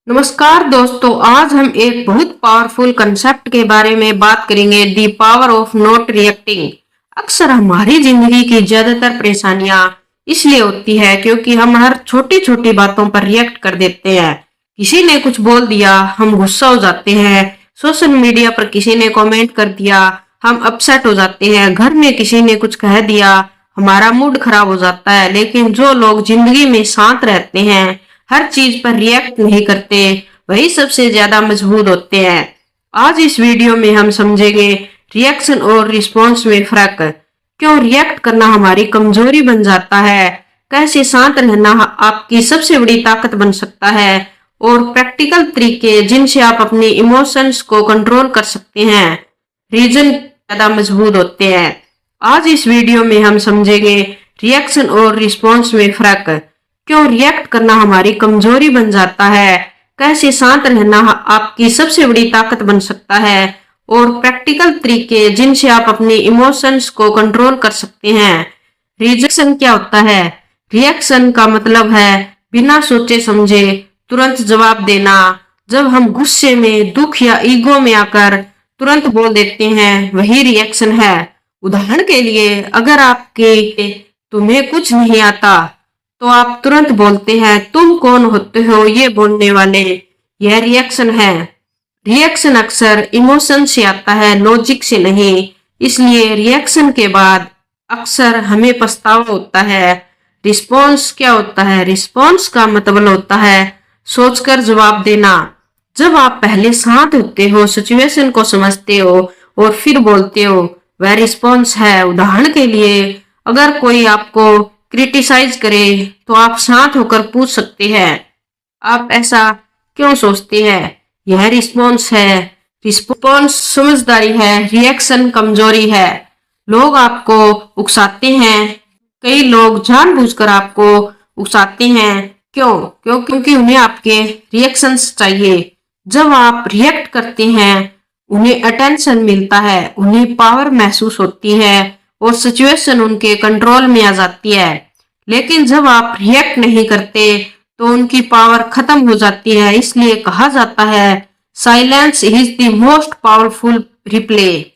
नमस्कार दोस्तों, आज हम एक बहुत पावरफुल कंसेप्ट के बारे में बात करेंगे, the power of not reacting. अक्सर हमारी जिंदगी की ज्यादातर परेशानियां इसलिए होती है क्योंकि हम हर छोटी छोटी बातों पर रिएक्ट कर देते हैं। किसी ने कुछ बोल दिया, हम गुस्सा हो जाते हैं। सोशल मीडिया पर किसी ने कमेंट कर दिया, हम अपसेट हो जाते हैं। घर में किसी ने कुछ कह दिया, हमारा मूड खराब हो जाता है। लेकिन जो लोग जिंदगी में शांत रहते हैं, हर चीज पर रिएक्ट नहीं करते, वही सबसे ज्यादा मजबूत होते हैं। आज इस वीडियो में हम समझेंगे रिएक्शन और रिस्पॉन्स में फर्क, क्यों रिएक्ट करना हमारी कमजोरी बन जाता है, कैसे शांत रहना आपकी सबसे बड़ी ताकत बन सकता है, और प्रैक्टिकल तरीके जिनसे आप अपने इमोशंस को कंट्रोल कर सकते हैं, रीजन ज्यादा मजबूत होते हैं। आज इस वीडियो में हम समझेंगे रिएक्शन और रिस्पॉन्स में फर्क, क्यों रिएक्ट करना हमारी कमजोरी बन जाता है, कैसे शांत रहना आपकी सबसे बड़ी ताकत बन सकता है, और प्रैक्टिकल तरीके जिनसे आप अपने इमोशंस को कंट्रोल कर सकते हैं। रिएक्शन क्या होता है? रिएक्शन का मतलब है बिना सोचे समझे तुरंत जवाब देना। जब हम गुस्से में, दुख या ईगो में आकर तुरंत बोल देते हैं, वही रिएक्शन है। उदाहरण के लिए, अगर आपके तुम्हें कुछ नहीं आता तो आप तुरंत बोलते हैं, तुम कौन होते हो ये बोलने वाले। यह रिएक्शन है। रिएक्शन अक्सर इमोशन से आता है, लॉजिक से नहीं। इसलिए रिएक्शन के बाद अक्सर हमें पछतावा होता है। रिस्पॉन्स क्या होता है? रिस्पॉन्स का मतलब होता है सोचकर जवाब देना। जब आप पहले शांत होते हो, सिचुएशन को समझते हो और फिर बोलते हो, वह रिस्पॉन्स है। उदाहरण के लिए, अगर कोई आपको क्रिटिसाइज करे तो आप शांत होकर पूछ सकते हैं, आप ऐसा क्यों सोचते हैं? यह रिस्पॉन्स है। रिस्पॉन्स समझदारी है, रिएक्शन कमजोरी है। लोग आपको उकसाते हैं। कई लोग जानबूझकर आपको उकसाते हैं। क्योंकि उन्हें आपके रिएक्शंस चाहिए। जब आप रिएक्ट करते हैं, उन्हें अटेंशन मिलता है, उन्हें पावर महसूस होती है और सिचुएशन उनके कंट्रोल में आ जाती है। लेकिन जब आप रिएक्ट नहीं करते तो उनकी पावर खत्म हो जाती है। इसलिए कहा जाता है, silence is the most powerful reply.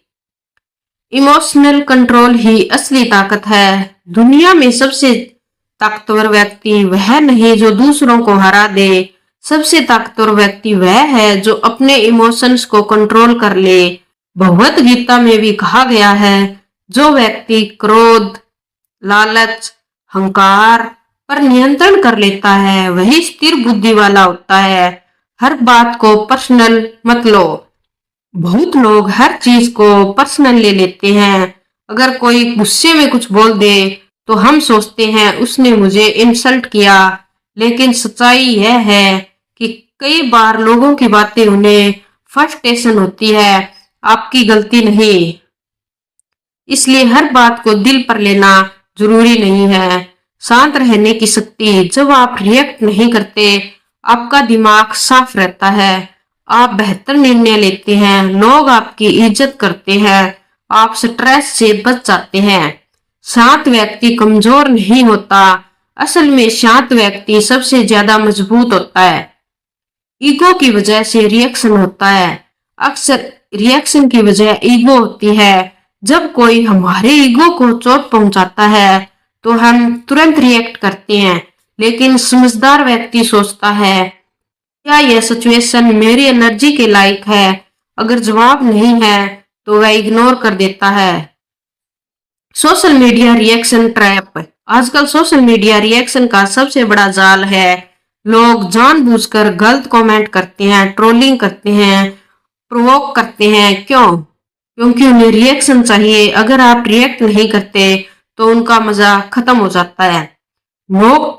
Emotional control ही असली ताकत है। दुनिया में सबसे ताकतवर व्यक्ति वह नहीं जो दूसरों को हरा दे। सबसे ताकतवर व्यक्ति वह है जो अपने इमोशंस को कंट्रोल कर ले। भगवत गीता में भी कहा गया है, जो व्यक्ति क्रोध, लालच, अहंकार पर नियंत्रण कर लेता है, वही स्थिर बुद्धि वाला होता है। हर बात को पर्सनल मत लो। बहुत लोग हर चीज को पर्सनल ले लेते हैं। अगर कोई गुस्से में कुछ बोल दे तो हम सोचते हैं उसने मुझे इंसल्ट किया। लेकिन सच्चाई यह है कि कई बार लोगों की बातें उन्हें फ्रस्ट्रेशन होती है, आपकी गलती नहीं। इसलिए हर बात को दिल पर लेना जरूरी नहीं है। शांत रहने की शक्ति, जब आप रिएक्ट नहीं करते, आपका दिमाग साफ रहता है, आप बेहतर निर्णय लेते हैं, लोग आपकी इज्जत करते हैं, आप स्ट्रेस से बच जाते हैं। शांत व्यक्ति कमजोर नहीं होता, असल में शांत व्यक्ति सबसे ज्यादा मजबूत होता है। ईगो की वजह से रिएक्शन होता है। अक्सर रिएक्शन की वजह ईगो होती है। जब कोई हमारे ईगो को चोट पहुंचाता है तो हम तुरंत रिएक्ट करते हैं। लेकिन समझदार व्यक्ति सोचता है, क्या यह सिचुएशन मेरी एनर्जी के लायक है? अगर जवाब नहीं है तो वह इग्नोर कर देता है। Social media reaction trap. आजकल सोशल मीडिया रिएक्शन का सबसे बड़ा जाल है। लोग जानबूझकर गलत कमेंट करते हैं, ट्रोलिंग करते हैं, प्रोवोक करते हैं। क्योंकि उन्हें रिएक्शन चाहिए। अगर आप रिएक्ट नहीं करते तो उनका मजा खत्म हो जाता है। नो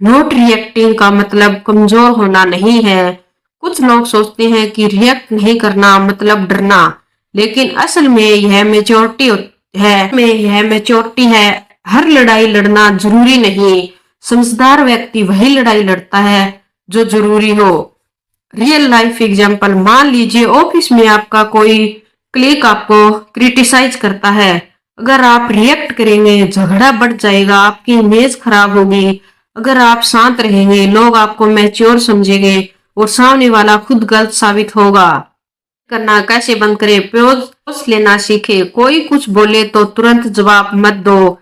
नोट रिएक्टिंग का मतलब कमजोर होना नहीं है। कुछ लोग सोचते हैं कि रिएक्ट नहीं करना मतलब डरना, लेकिन असल में यह मेच्योरिटी है। हर लड़ाई लड़ना जरूरी नहीं। समझदार व्यक्ति वही लड़ाई लड़ता है जो जरूरी हो। रियल लाइफ एग्जाम्पल, मान लीजिए ऑफिस में आपका कोई क्लिक आपको क्रिटिसाइज करता है। अगर आप रिएक्ट करेंगे, झगड़ा बढ़ जाएगा, आपकी इमेज खराब होगी। अगर आप शांत रहेंगे, लोग आपको मैच्योर समझेंगे और सामने वाला खुद गलत साबित होगा। करना कैसे बंद करें? पॉज लेना सीखे। कोई कुछ बोले तो तुरंत जवाब मत दो।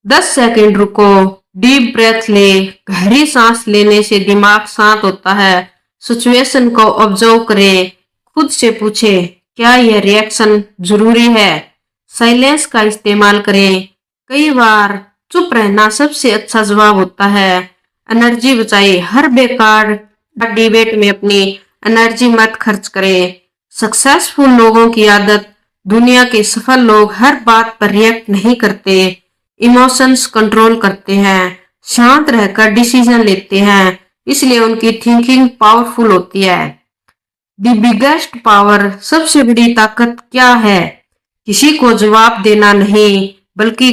10 सेकंड रुको, डीप ब्रेथ ले। गहरी सांस लेने से दिमाग शांत होता है। सिचुएशन को ऑब्जर्व करें। खुद से पूछे, क्या यह रिएक्शन जरूरी है? साइलेंस का इस्तेमाल करें। कई बार चुप रहना सबसे अच्छा जवाब होता है। एनर्जी बचाए। हर बेकार डिबेट में अपनी एनर्जी मत खर्च करें। सक्सेसफुल लोगों की आदत, दुनिया के सफल लोग हर बात पर रिएक्ट नहीं करते, इमोशंस कंट्रोल करते हैं, शांत रहकर डिसीजन लेते हैं, इसलिए उनकी थिंकिंग पावरफुल होती है। द बिगेस्ट पावर, सबसे बड़ी ताकत क्या है? किसी को जवाब देना नहीं, बल्कि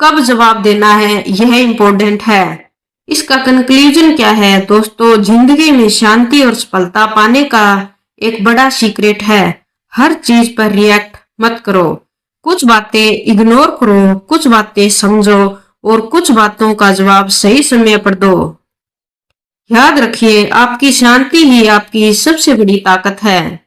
कब जवाब देना है, यह इंपॉर्टेंट है। इसका कंक्लूजन क्या है दोस्तों? जिंदगी में शांति और सफलता पाने का एक बड़ा सीक्रेट है। हर चीज पर रिएक्ट मत करो। कुछ बातें इग्नोर करो, कुछ बातें समझो और कुछ बातों का जवाब सही समय पर दो। याद रखिए, आपकी शांति ही आपकी सबसे बड़ी ताकत है।